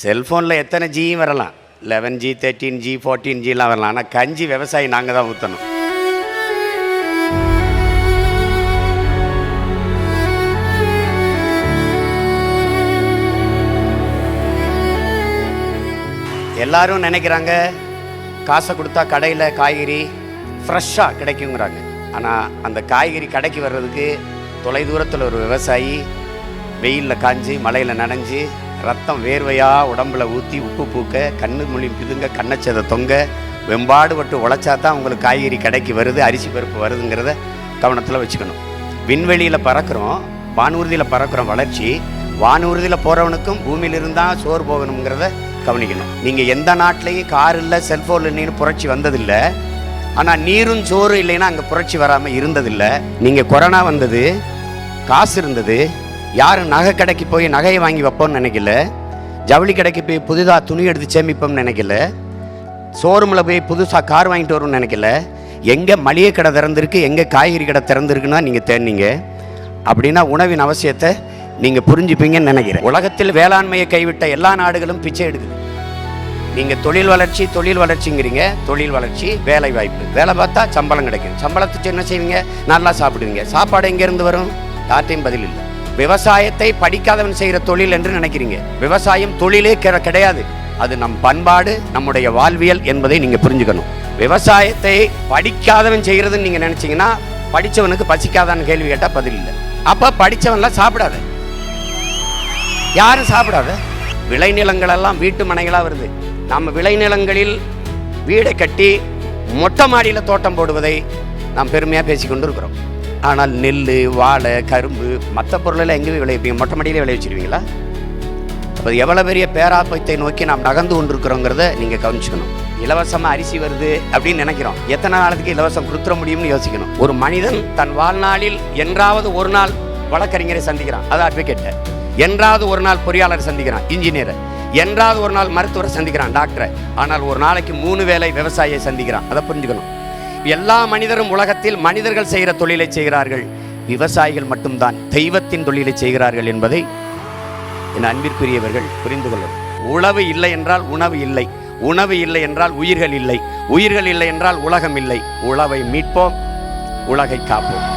செல்ஃபோனில் எத்தனை ஜியும் வரலாம், 11G 13G 14Gலாம் வரலாம். ஆனால் கஞ்சி விவசாயி நாங்கள் தான் ஊற்றணும். எல்லாரும் நினைக்கிறாங்க காசை கொடுத்தா கடையில் காய்கறி ஃப்ரெஷ்ஷாக கிடைக்குங்கிறாங்க. ஆனால் அந்த காய்கறி கடைக்கு வர்றதுக்கு தொலைதூரத்தில் ஒரு விவசாயி வெயிலில் காஞ்சி மழையில் நனைஞ்சி ரத்தம் வேர்வையாக உடம்புல ஊற்றி உப்பு பூக்க கண்ணு மொழி பிதுங்க கண்ணச்சதை தொங்க வெம்பாடுபட்டு உழைச்சா தான் உங்களுக்கு காய்கறி கடைக்கு வருது, அரிசி பருப்பு வருதுங்கிறத கவனத்தில் வச்சுக்கணும். விண்வெளியில் பறக்கிறோம், வானூர்தியில் பறக்கிறோம். வளர்ச்சி வானூர்தியில் போகிறவனுக்கும் பூமியில் இருந்தால் சோறு போகணுங்கிறத கவனிக்கணும். நீங்கள் எந்த நாட்டிலையும் கார் இல்லை செல்ஃபோன் இல்லைன்னு புரட்சி வந்ததில்லை. ஆனால் நீரும் சோறு இல்லைன்னா அங்கே புரட்சி வராமல் இருந்ததில்லை. நீங்கள் கொரோனா வந்தது, காசு இருந்தது, யாரும் நகை கடைக்கு போய் நகையை வாங்கி வைப்போம்னு நினைக்கல, ஜவுளி கடைக்கு போய் புதுதாக துணி எடுத்து சேமிப்போம்னு நினைக்கல, ஷோரூமில் போய் புதுசாக கார் வாங்கிட்டு வரும்னு நினைக்கல. எங்கே மளிகை கடை திறந்திருக்கு, எங்கே காய்கறி கடை திறந்திருக்குன்னா நீங்கள் தேடினீங்க. அப்படின்னா உணவின் அவசியத்தை நீங்கள் புரிஞ்சுப்பீங்கன்னு நினைக்கிறேன். உலகத்தில் வேளாண்மையை கைவிட்ட எல்லா நாடுகளும் பிச்சை எடுக்குது. நீங்கள் தொழில் வளர்ச்சிங்கிறீங்க. தொழில் வளர்ச்சி, வேலை வாய்ப்பு, வேலை பார்த்தா சம்பளம் கிடைக்கும். சம்பளத்துக்கு என்ன செய்வீங்க? நல்லா சாப்பிடுவீங்க. சாப்பாடு எங்கேருந்து வரும்? யார்ட்டையும் பதில் இல்லை. விவசாயத்தை படிக்காதவன் செய்கிற தொழில் என்று நினைக்கிறீங்க. விவசாயம் தொழிலே கிடையாது, அது நம் பண்பாடு, நம்முடைய வாழ்வியல் என்பதை நீங்கள் புரிஞ்சுக்கணும். விவசாயத்தை படிக்காதவன் செய்கிறதுன்னு நீங்கள் நினச்சிங்கன்னா படித்தவனுக்கு பசிக்காதான்னு கேள்வி கேட்டால் பதில் இல்லை. அப்போ படித்தவன்லாம் சாப்பிடாத, யாரும் சாப்பிடாத. விளைநிலங்களெல்லாம் வீட்டு மனைகளாக வருது. நம்ம விளைநிலங்களில் வீடை கட்டி மொட்டை மாடியில் தோட்டம் போடுவதை நாம் பெருமையாக பேசிக்கொண்டு இருக்கிறோம். ஆனால் நெல், வாழை, கரும்பு, மற்ற பொருளெல்லாம் எங்கே விளைவிப்பீங்க? மொட்டை மாடியிலே விளைவிச்சிருவீங்களா? அப்போ எவ்வளோ பெரிய பேராபத்தை நோக்கி நாம் நகர்ந்து கொண்டிருக்கிறோங்கிறத நீங்கள் கவனிச்சுக்கணும். இலவசமாக அரிசி வருது அப்படின்னு நினைக்கிறோம். எத்தனை நாளுக்கு இலவசம் கொடுத்துட முடியும்னு யோசிக்கணும். ஒரு மனிதன் தன் வாழ்நாளில் என்றாவது ஒரு நாள் வழக்கறிஞரை சந்திக்கிறான், அது அட்வொகேட்டை. என்றாவது ஒரு நாள் பொறியாளர் சந்திக்கிறான், இன்ஜினியரை. என்றாவது ஒரு நாள் மருத்துவரை சந்திக்கிறான், டாக்டரை. ஆனால் ஒரு நாளைக்கு 3 வேளை விவசாயியை சந்திக்கிறான். அதை புரிஞ்சுக்கணும். எல்லா மனிதரும் உலகத்தில் மனிதர்கள் செய்கிற தொழிலை செய்கிறார்கள், விவசாயிகள் மட்டும்தான் தெய்வத்தின் தொழிலை செய்கிறார்கள் என்பதை என் அன்பிற்குரியவர்கள் புரிந்து கொள்ளும். உழவு இல்லை என்றால் உணவு இல்லை, உணவு இல்லை என்றால் உயிர்கள் இல்லை, உயிர்கள் இல்லை என்றால் உலகம் இல்லை. உழவை மீட்போம், உலகை காப்போம்.